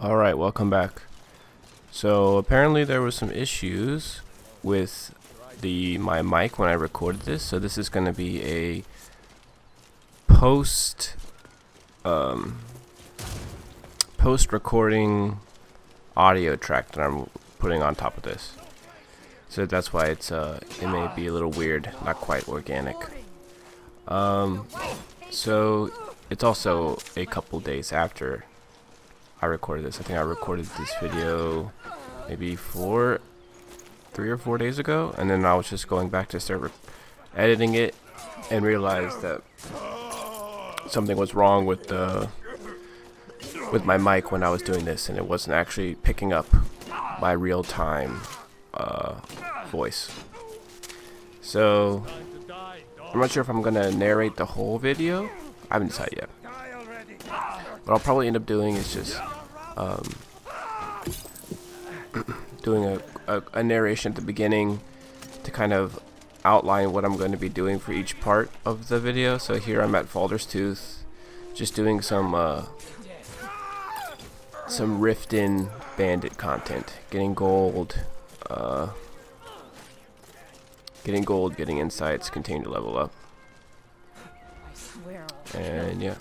Alright, welcome back. So apparently there was some issues with my mic when I recorded this, so this is going to be a post recording audio track that I'm putting on top of this. So that's why it may be a little weird, not quite organic. So it's also a couple days after I recorded this. I think I recorded this video maybe 3 or 4 days ago, and then I was just going back to start editing it and realized that something was wrong with my mic when I was doing this, and it wasn't actually picking up my real-time voice. So I'm not sure if I'm gonna narrate the whole video. I haven't decided yet. What I'll probably end up doing is just doing a narration at the beginning to kind of outline what I'm going to be doing for each part of the video. So here I'm at Falder's Tooth, just doing some Riften bandit content, getting gold, getting insights, continue to level up, and yeah.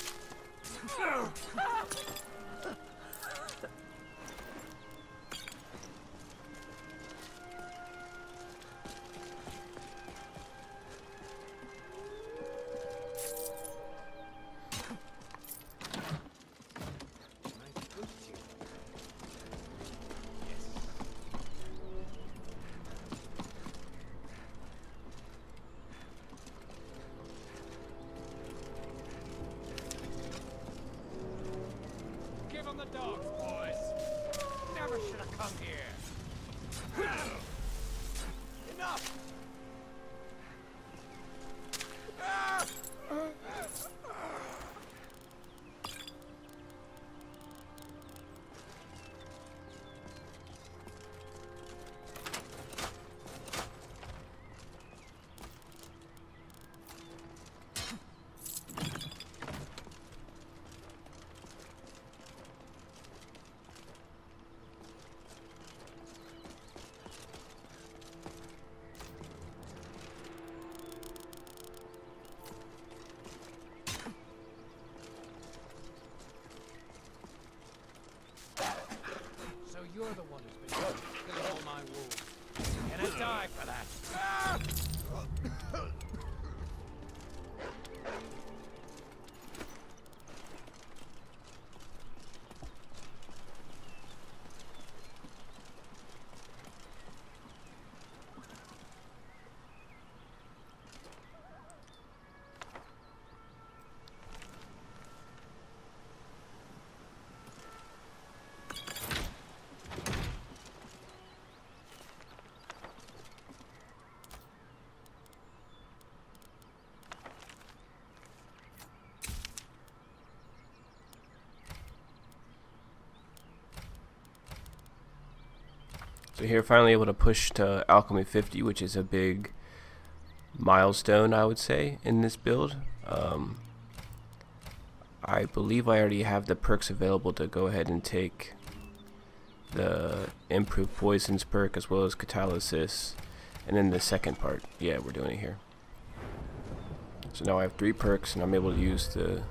The dogs, boys. Never should have come here. Enough. You're the one who's been killing all my wolves. You're gonna die for that. So here, finally able to push to Alchemy 50, which is a big milestone, I would say, in this build. I believe I already have the perks available to go ahead and take the improved poisons perk as well as catalysis, and then the second part, yeah, we're doing it here. So now I have 3 perks, and I'm able to use the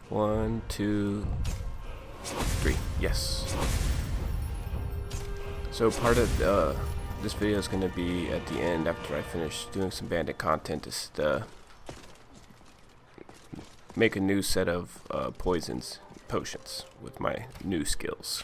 1, 2, 3. Yes. So part of this video is going to be at the end after I finish doing some bandit content, just make a new set of potions with my new skills.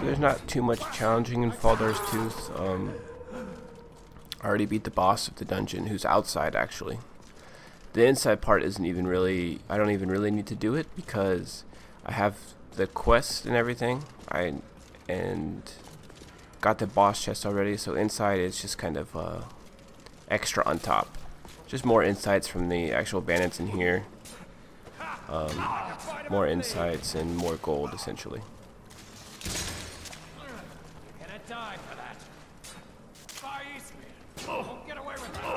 So there's not too much challenging in Faldar's Tooth. I already beat the boss of the dungeon, who's outside actually. The inside part isn't even really, I don't even really need to do it because I have the quest and everything. And got the boss chest already, so inside is just kind of extra on top. Just more insights from the actual bandits in here. More insights and more gold essentially. You're gonna die for that. Far east. Won't get away with that.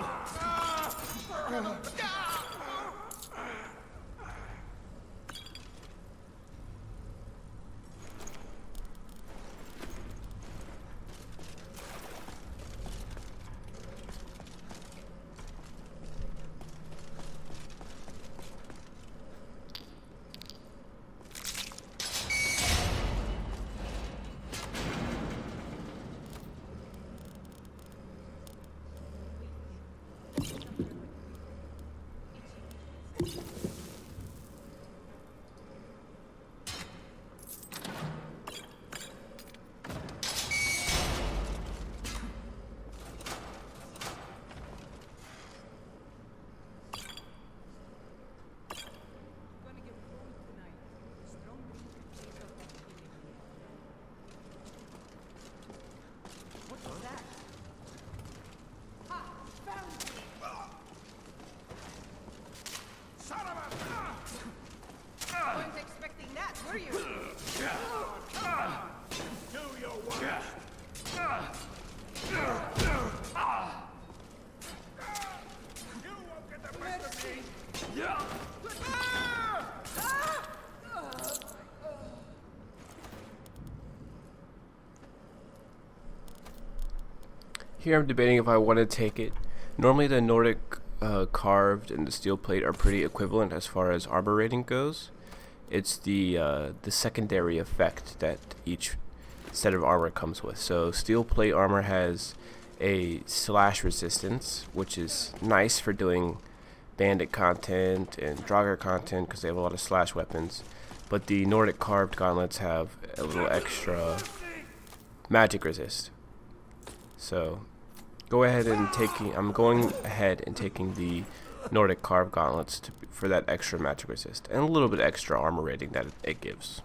Here I'm debating if I want to take it. Normally the Nordic carved and the steel plate are pretty equivalent as far as armor rating goes. It's the secondary effect that each set of armor comes with. So steel plate armor has a slash resistance, which is nice for doing bandit content and Draugr content because they have a lot of slash weapons. But the Nordic carved gauntlets have a little extra magic resist. So I'm going ahead and taking the Nordic carved gauntlets for that extra magic resist and a little bit extra armor rating that it gives.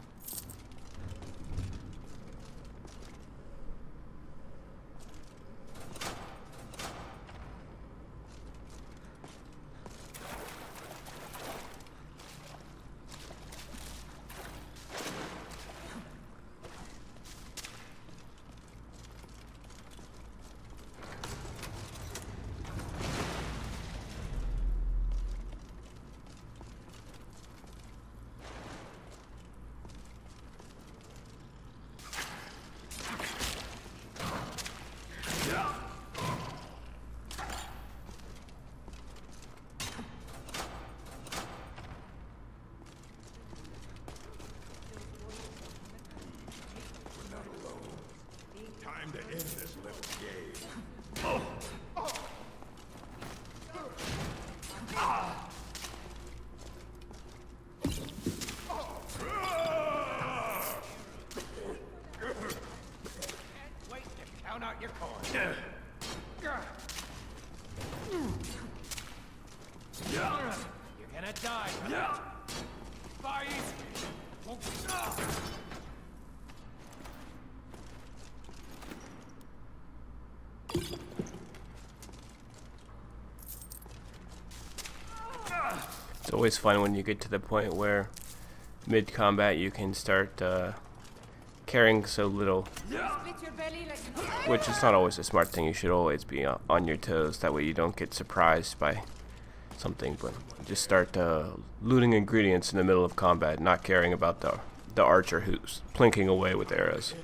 Time to end this little game. Wait to count out your coin. You're gonna die for that. Far east. Won't It's always fun when you get to the point where mid-combat you can start carrying so little, which is not always a smart thing. You should always be on your toes, that way you don't get surprised by something, but just start looting ingredients in the middle of combat, not caring about the archer who's plinking away with arrows.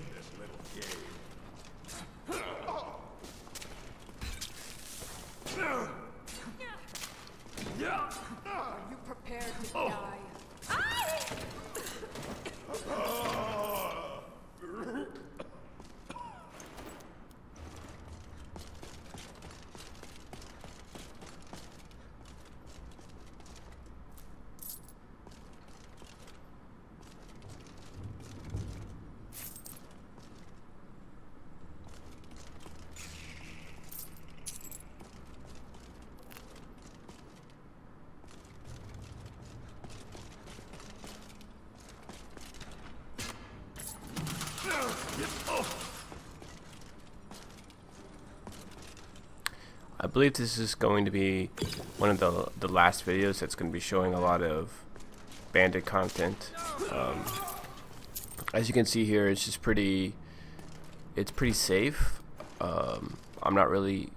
Are you prepared to die? I believe this is going to be one of the last videos that's going to be showing a lot of bandit content. As you can see here, it's just pretty safe. I'm not really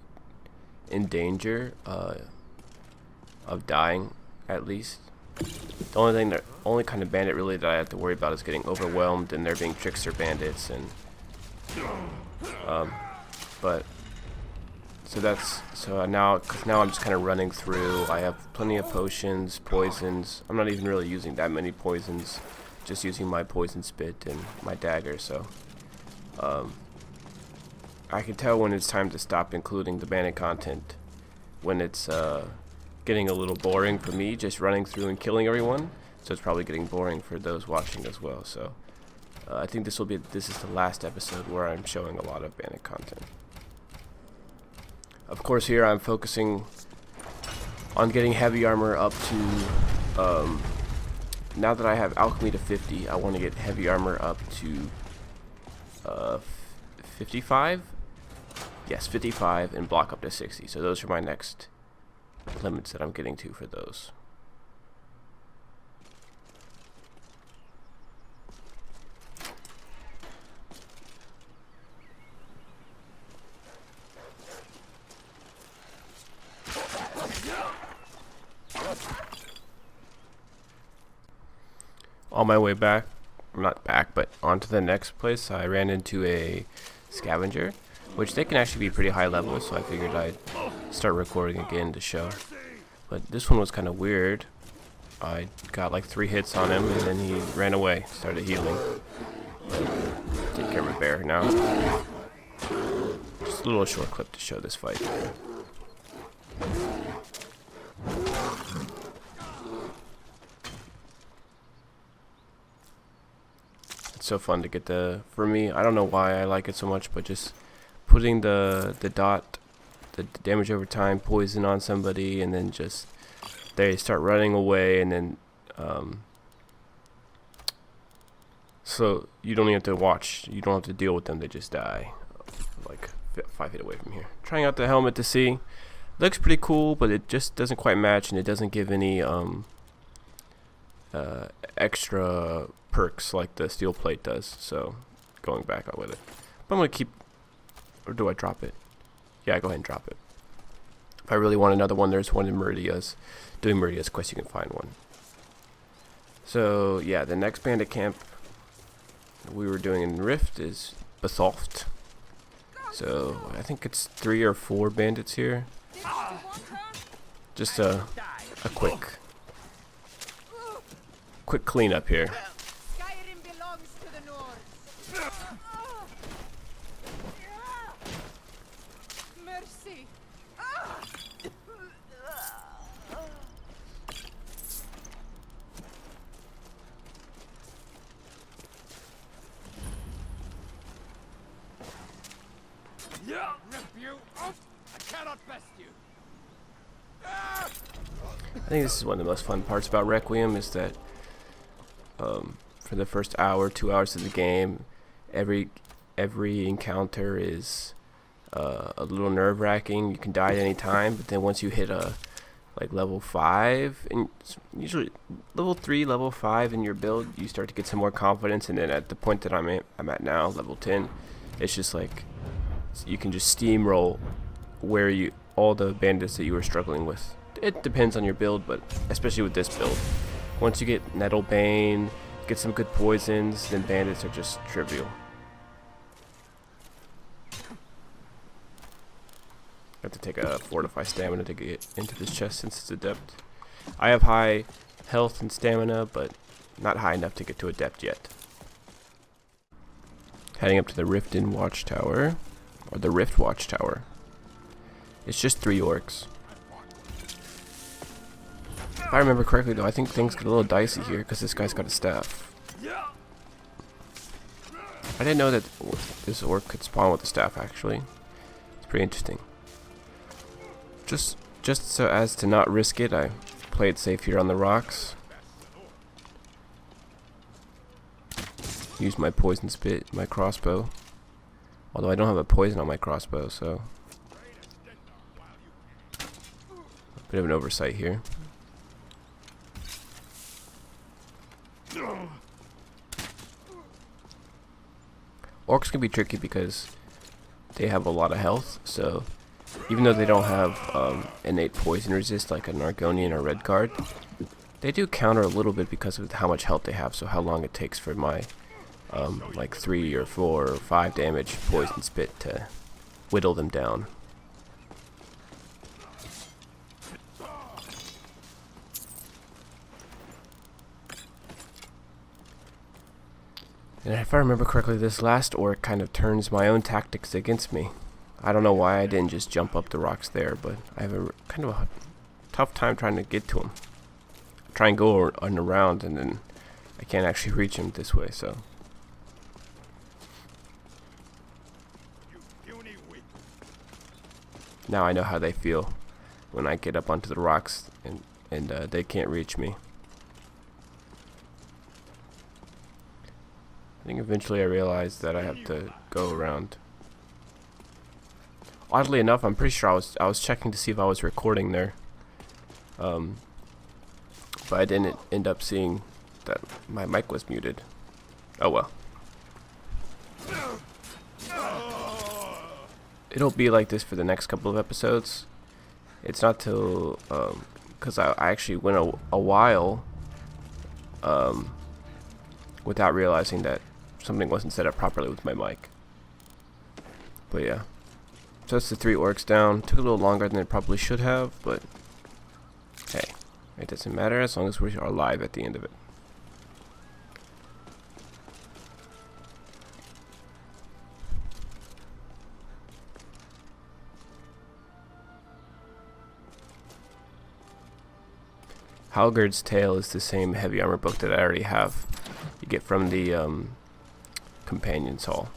in danger of dying, at least. The only kind of bandit really that I have to worry about is getting overwhelmed and there being trickster bandits, and but so now I'm just kind of running through. I have plenty of potions, poisons. I'm not even really using that many poisons, just using my poison spit and my dagger. So I can tell when it's time to stop including the bandit content, when it's getting a little boring for me just running through and killing everyone. So it's probably getting boring for those watching as well. So I think this is the last episode where I'm showing a lot of bandit content. Of course, here I'm focusing on getting heavy armor up to, now that I have alchemy to 50, I want to get heavy armor up to 55? Yes, 55, and block up to 60. So those are my next limits that I'm getting to for those. On my way back, not back, but onto the next place, I ran into a scavenger, which they can actually be pretty high level, so I figured I'd start recording again to show. But this one was kind of weird. I got like 3 hits on him, and then he ran away, started healing. Take care of my bear now. Just a little short clip to show this fight. It's so fun to get for me, I don't know why I like it so much, but just putting the damage over time poison on somebody, and then just they start running away, and then so you don't even have to watch, you don't have to deal with them, they just die like 5 feet away from here. Trying out the helmet to see, looks pretty cool, but it just doesn't quite match, and it doesn't give any extra perks like the steel plate does, so going back out with it. But I'm gonna keep, or do I drop it? Yeah, go ahead and drop it. If I really want another one, there's one in Meridia's. Doing Meridia's quest, you can find one. So yeah, the next bandit camp we were doing in Rift is Basalt. So I think it's 3 or 4 bandits here. Just a quick cleanup here. I think this is one of the most fun parts about Requiem, is that for the first hour, 2 hours of the game, every encounter is a little nerve-wracking. You can die at any time, but then once you hit like level 5, and usually level 3, level 5 in your build, you start to get some more confidence. And then at the point that I'm at now, level 10, it's just like you can just steamroll all the bandits that you were struggling with. It depends on your build, but especially with this build, once you get Nettlebane, get some good poisons, then bandits are just trivial. I have to take a fortify stamina to get into this chest since it's adept. I have high health and stamina, but not high enough to get to adept yet. Heading up to the Riften Watchtower, or the Rift Watchtower. It's just 3 orcs. If I remember correctly though, I think things get a little dicey here because this guy's got a staff. I didn't know that this orc could spawn with a staff actually. It's pretty interesting. Just so as to not risk it, I play it safe here on the rocks. use my poison spit, my crossbow. Although I don't have a poison on my crossbow, so a bit of an oversight here. Orcs can be tricky because they have a lot of health, so even though they don't have innate poison resist like an Argonian or red guard, they do counter a little bit because of how much health they have, so how long it takes for my like 3 or 4 or 5 damage poison spit to whittle them down. And if I remember correctly, this last orc kind of turns my own tactics against me. I don't know why I didn't just jump up the rocks there, but I have a kind of a tough time trying to get to him. I try and go on around, and then I can't actually reach him this way, so. Now I know how they feel when I get up onto the rocks and they can't reach me. I think eventually I realized that I have to go around. Oddly enough, I'm pretty sure I was checking to see if I was recording there, but I didn't end up seeing that my mic was muted. Oh well. It'll be like this for the next couple of episodes. It's not till because I actually went a while without realizing that something wasn't set up properly with my mic. But yeah, so that's the 3 orcs down. Took a little longer than it probably should have, but hey, it doesn't matter as long as we are alive at the end of it. Halgard's Tale is the same heavy armor book that I already have. You get from the Companion's Hall.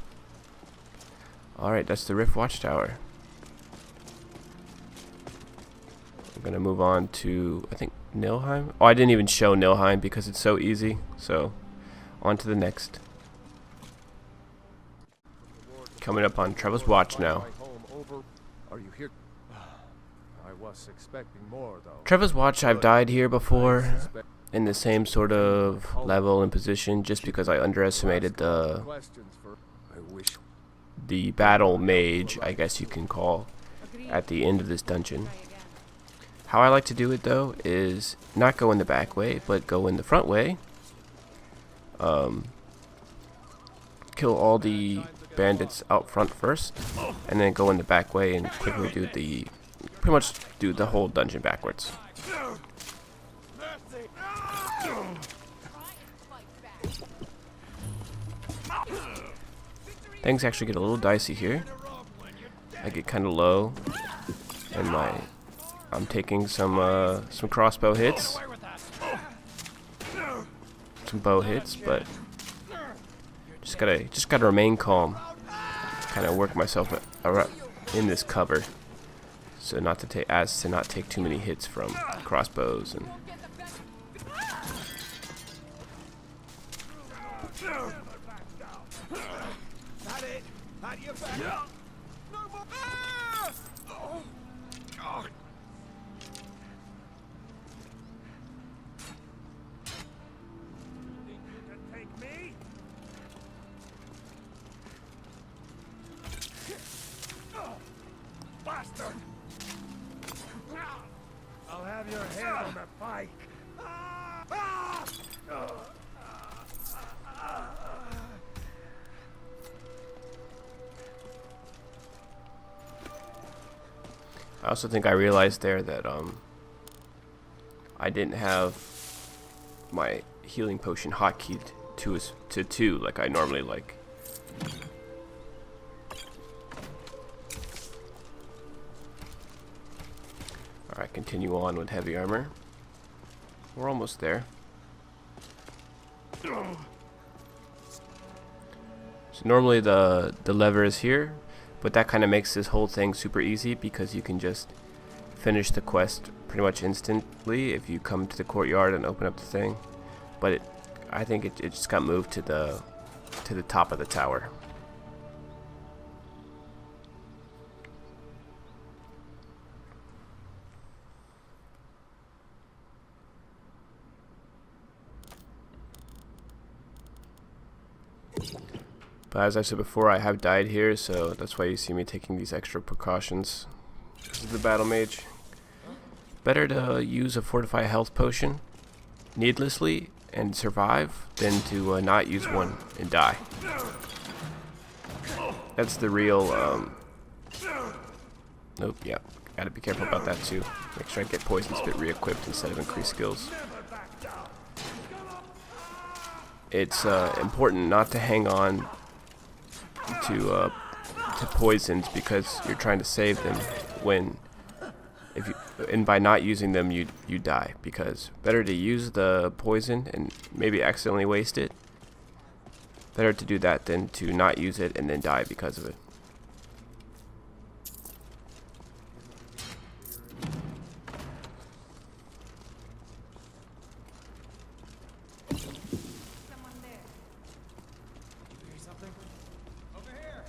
Alright, that's the Rift Watchtower. I'm gonna move on to, I think, Nilheim? Oh, I didn't even show Nilheim because it's so easy. So, on to the next. Coming up on Trevva's watch now. Are you here? I was expecting more, though. Trevva's watch, I've died here before in the same sort of level and position just because I underestimated the battle mage, I guess you can call, at the end of this dungeon. How I like to do it though is not go in the back way, but go in the front way. Kill all the bandits out front first, and then go in the back way and quickly do pretty much do the whole dungeon backwards. Things actually get a little dicey here. I get kind of low, and I'm taking some crossbow hits, some bow hits, but just gotta remain calm. Kind of work myself in this cover, so not take too many hits from crossbows and. I'll have your head on the pike. I also think I realized there that I didn't have my healing potion hotkeyed to 2 like I normally like. Alright, continue on with heavy armor. We're almost there. So normally the lever is here, but that kind of makes this whole thing super easy because you can just finish the quest pretty much instantly if you come to the courtyard and open up the thing. But I think it just got moved to the to the top of the tower. But as I said before, I have died here, so that's why you see me taking these extra precautions. This is the battle mage. Better to use a fortify health potion needlessly and survive than to not use one and die. That's the real, nope, yeah, gotta be careful about that too. Make sure I get poison spit re-equipped instead of increased skills. It's important not to hang on to poisons because you're trying to save them when and by not using them you die, because better to use the poison and maybe accidentally waste it. Better to do that than to not use it and then die because of it. Someone there. Hear something? Over here.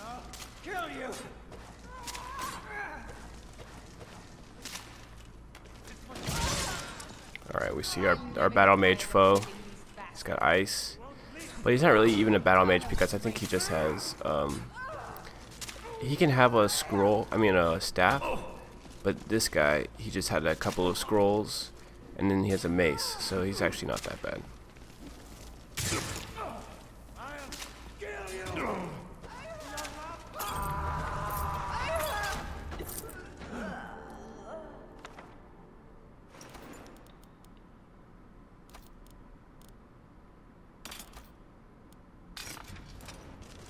I'll kill you. Alright, we see our battle mage foe. He's got ice. But he's not really even a battle mage because I think he just has, he can have a scroll, a staff. But this guy, he just had a couple of scrolls and then he has a mace, so he's actually not that bad.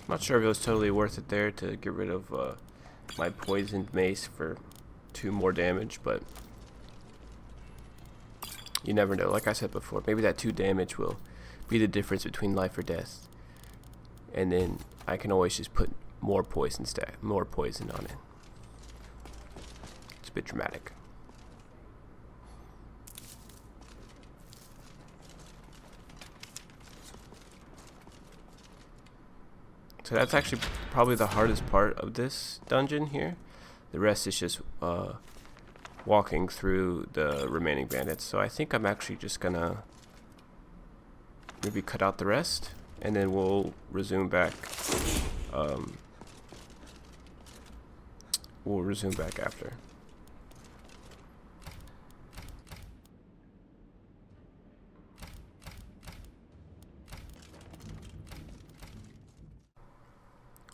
Not sure if it was totally worth it there to get rid of my poisoned mace for 2 more damage, but you never know. Like I said before, maybe that 2 damage will be the difference between life or death, and then I can always just put more poison on it. It's a bit dramatic. So that's actually probably the hardest part of this dungeon here. The rest is just walking through the remaining bandits. So I think I'm actually just gonna maybe cut out the rest, and then we'll resume back. We'll resume back after.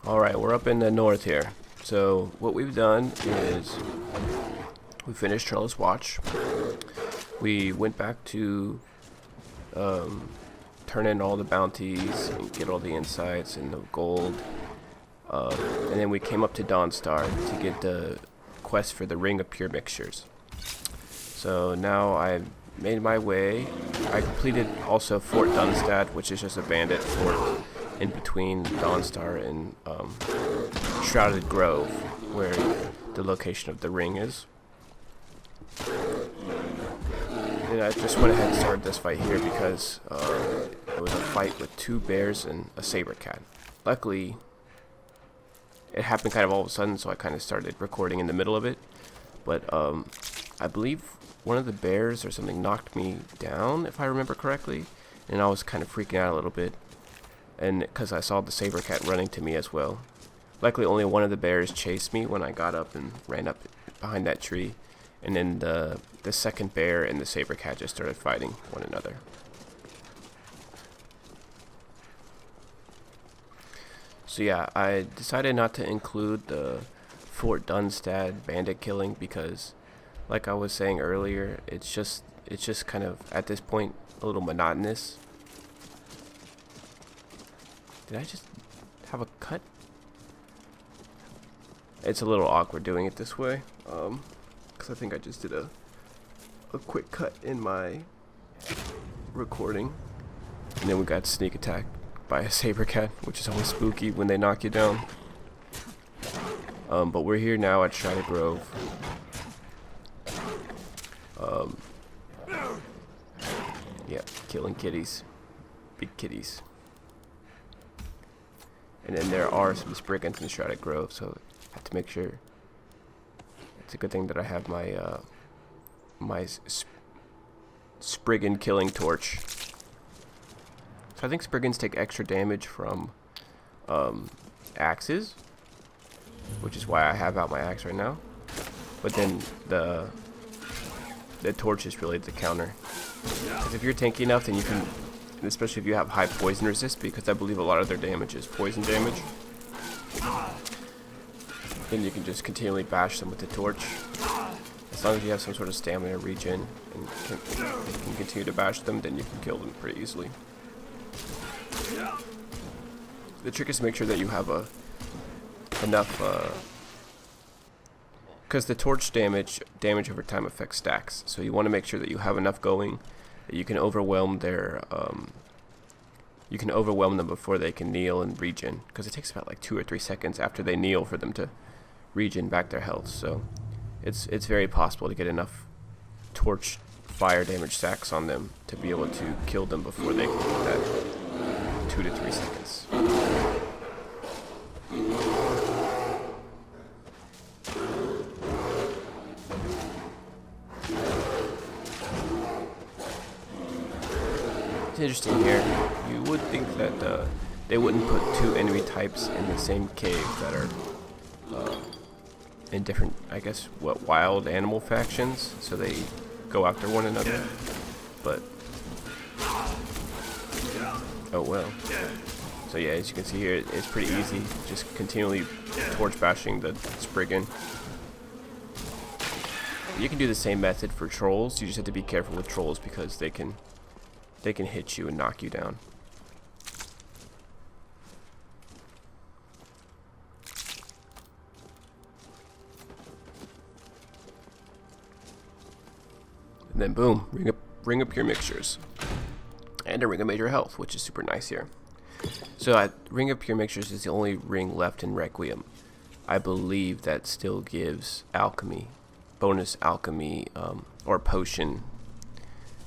Alright, we're up in the north here. So what we've done is we finished Trellis Watch. We went back to turn in all the bounties and get all the insights and the gold. And then we came up to Dawnstar to get the quest for the Ring of Pure Mixtures. So now I made my way. I completed also Fort Dunstad, which is just a bandit fort in between Dawnstar and Shrouded Grove, where the location of the ring is. And I just went ahead and started this fight here because it was a fight with 2 bears and a saber cat. Luckily, it happened kind of all of a sudden, so I kind of started recording in the middle of it. But I believe one of the bears or something knocked me down, if I remember correctly, and I was kind of freaking out a little bit. And because I saw the saber cat running to me as well. Luckily, only one of the bears chased me when I got up and ran up behind that tree, and then the second bear and the saber cat just started fighting one another. So yeah, I decided not to include the Fort Dunstad bandit killing because, like I was saying earlier, it's just kind of at this point a little monotonous. Did I just have a cut? It's a little awkward doing it this way, because I think I just did a quick cut in my recording, and then we got sneak attacked by a saber cat, which is always spooky when they knock you down. But we're here now at Shrouded Grove. Yeah, killing kitties. big kitties. And then there are some Spriggans in Shrouded Grove, so I have to make sure. It's a good thing that I have my Spriggan killing torch. So I think Spriggans take extra damage from axes, which is why I have out my axe right now. But then the torch is really the counter. Because if you're tanky enough, then you can, especially if you have high poison resist, because I believe a lot of their damage is poison damage, then you can just continually bash them with the torch. As long as you have some sort of stamina regen and can continue to bash them, then you can kill them pretty easily. The trick is to make sure that you have enough, because the torch damage over time affects stacks. So you want to make sure that you have enough going that you can overwhelm their, you can overwhelm them before they can kneel and regen. Because it takes about like 2 or 3 seconds after they kneel for them to regen back their health. So it's very possible to get enough torch fire damage stacks on them to be able to kill them before they can get that 2 to 3 seconds. It's interesting here. You would think that they wouldn't put 2 enemy types in the same cave that are in different, I guess, wild animal factions, so they go after one another. But oh well. So yeah, as you can see here, it's pretty easy. Just continually torch bashing the Spriggan. You can do the same method for trolls. You just have to be careful with trolls because they can hit you and knock you down. And then boom, ring up your mixtures. And a ring of major health, which is super nice here. So ring up your mixtures is the only ring left in Requiem. I believe that still gives alchemy, bonus alchemy, or potion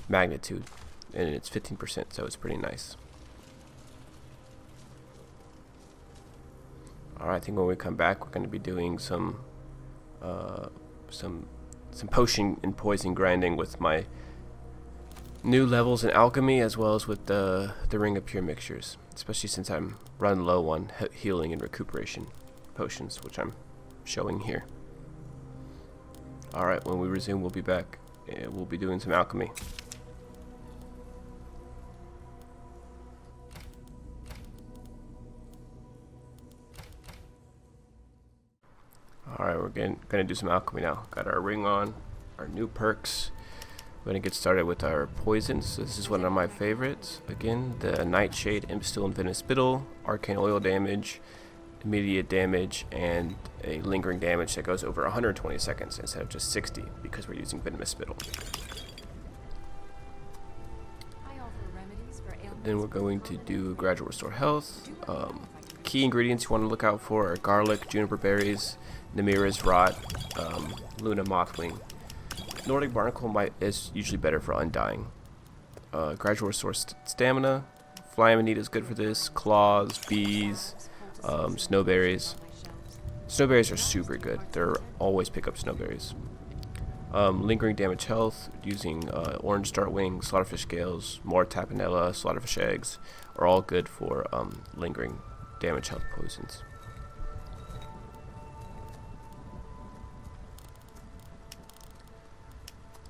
magnitude. And it's 15%, so it's pretty nice. Alright, I think when we come back, we're going to be doing some potion and poison grinding with my new levels in alchemy, as well as with the ring of pure mixtures, especially since I'm run low on healing and recuperation potions, which I'm showing here. Alright, when we resume, we'll be back. We'll be doing some alchemy. Alright, we're gonna do some alchemy now. Got our ring on, our new perks. We're gonna get started with our poisons. This is one of my favorites. Again, the Nightshade, Impstill, and Venomous Spittle, arcane oil damage, immediate damage, and a lingering damage that goes over 120 seconds instead of just 60 because we're using Venomous Spittle. Then we're going to do gradual restore health. Key ingredients you want to look out for are garlic, juniper berries, Namira's rot, Luna mothwing. Nordic barnacle is usually better for undying. Gradual restore stamina. Fly amanita is good for this. Claws, bees, snowberries. Snowberries are super good. They're always pick up snowberries. Lingering damage health using orange dartwing, slaughterfish scales, more tapenella, slaughterfish eggs are all good for lingering damage health poisons.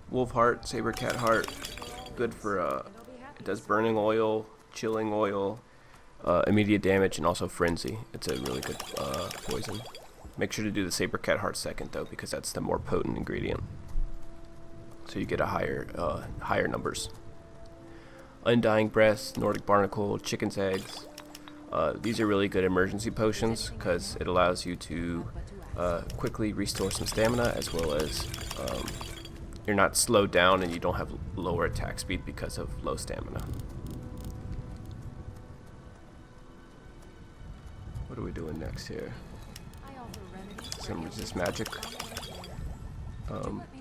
Wolf heart, saber cat heart, good for it does burning oil, chilling oil, immediate damage, and also frenzy. It's a really good poison. Make sure to do the saber cat heart second though, because that's the more potent ingredient. So you get a higher numbers. Undying breath, Nordic barnacle, chicken's eggs. These are really good emergency potions because it allows you to quickly restore some stamina, as well as you're not slowed down and you don't have lower attack speed because of low stamina. What are we doing next here? Some resist magic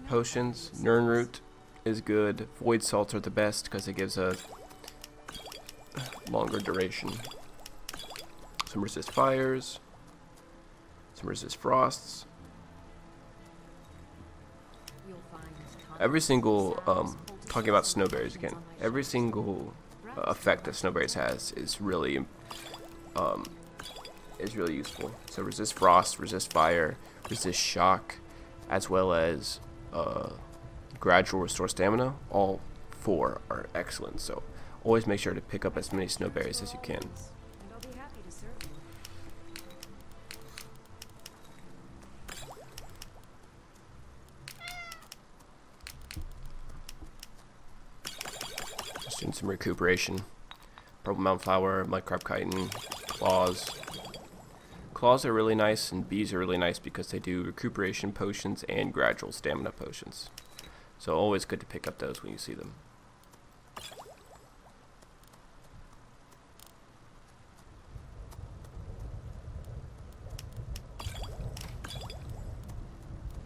potions. Nirnroot is good. Void salts are the best because it gives a longer duration. Some resist fires, some resist frosts. Every single, talking about snowberries again, every single effect that snowberries has is really useful. So resist frost, resist fire, resist shock, as well as gradual restore stamina. All 4 are excellent. So always make sure to pick up as many snowberries as you can. Just doing some recuperation. Purple mountain flower, mud crab chitin, claws. Claws are really nice, and bees are really nice because they do recuperation potions and gradual stamina potions. So always good to pick up those when you see them.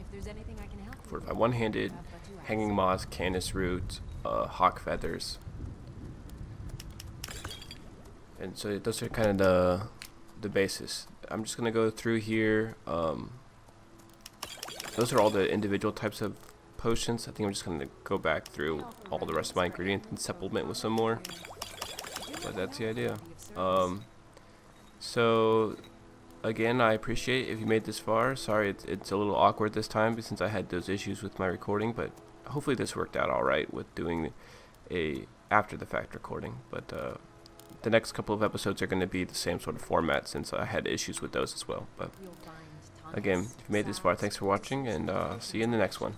If there's anything I can help you Fortified one-handed, hanging moss, canis root, hawk feathers. And so those are kind of the basis. I'm just gonna go through here. Those are all the individual types of potions. I think I'm just gonna go back through all the rest of my ingredients and supplement with some more. But that's the idea. So again, I appreciate if you made this far. Sorry it's a little awkward this time since I had those issues with my recording, but hopefully this worked out alright with doing a after the fact recording. But the next couple of episodes are going to be the same sort of format since I had issues with those as well. But again, if you made this far, thanks for watching, and see you in the next one.